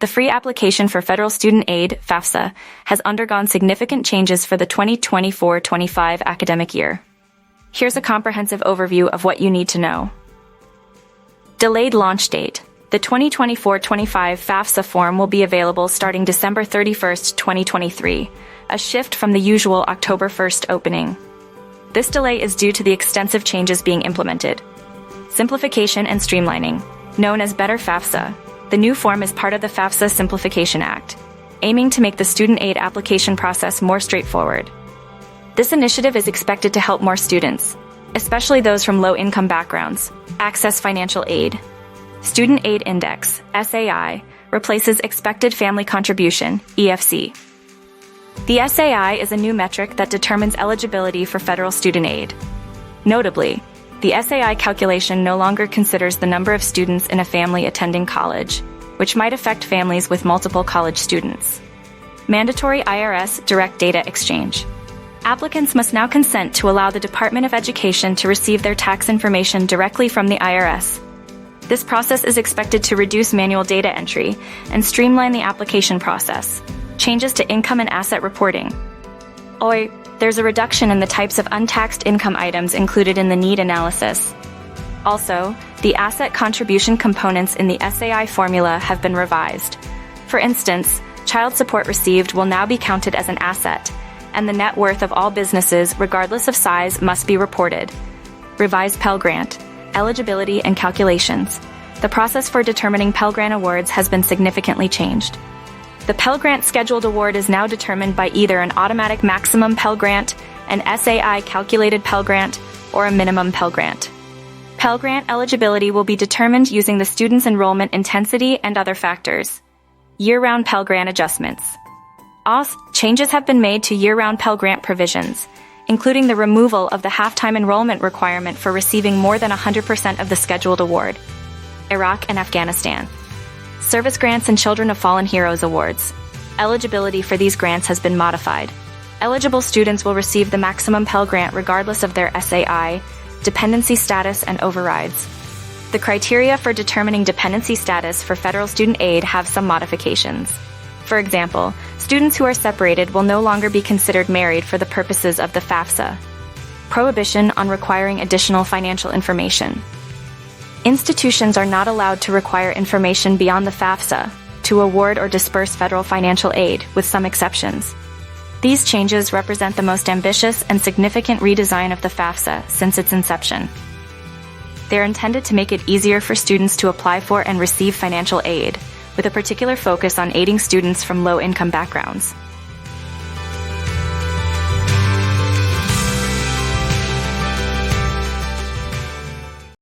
The free application for federal student aid, FAFSA, has undergone significant changes for the 2024-25 academic year. Here's a comprehensive overview of what you need to know. Delayed launch date. The 2024-25 FAFSA form will be available starting December 31, 2023, a shift from the usual October 1 opening. This delay is due to the extensive changes being implemented. Simplification and streamlining. Known as Better FAFSA, the new form is part of the FAFSA Simplification Act, aiming to make the student aid application process more straightforward. This initiative is expected to help more students, especially those from low-income backgrounds, access financial aid. Student Aid Index, SAI, replaces Expected Family Contribution, EFC. The SAI is a new metric that determines eligibility for federal student aid. Notably, the SAI calculation no longer considers the number of students in a family attending college, which might affect families with multiple college students. Mandatory IRS direct data exchange. Applicants must now consent to allow the Department of Education to receive their tax information directly from the IRS. This process is expected to reduce manual data entry and streamline the application process. Changes to income and asset reporting. There's a reduction in the types of untaxed income items included in the need analysis. Also, the asset contribution components in the SAI formula have been revised. For instance, child support received will now be counted as an asset, and the net worth of all businesses, regardless of size, must be reported. Revised Pell Grant. Eligibility and calculations. The process for determining Pell Grant awards has been significantly changed. The Pell Grant Scheduled Award is now determined by either an automatic maximum Pell Grant, an SAI calculated Pell Grant, or a minimum Pell Grant. Pell Grant eligibility will be determined using the student's enrollment intensity and other factors. Year-round Pell Grant adjustments. Changes have been made to year-round Pell Grant provisions, including the removal of the half-time enrollment requirement for receiving more than 100% of the scheduled award. Iraq and Afghanistan. Service Grants and Children of Fallen Heroes Awards. Eligibility for these grants has been modified. Eligible students will receive the maximum Pell Grant regardless of their SAI, dependency status, and overrides. The criteria for determining dependency status for federal student aid have some modifications. For example, students who are separated will no longer be considered married for the purposes of the FAFSA. Prohibition on requiring additional financial information. Institutions are not allowed to require information beyond the FAFSA to award or disperse federal financial aid, with some exceptions. These changes represent the most ambitious and significant redesign of the FAFSA since its inception. They're intended to make it easier for students to apply for and receive financial aid, with a particular focus on aiding students from low-income backgrounds.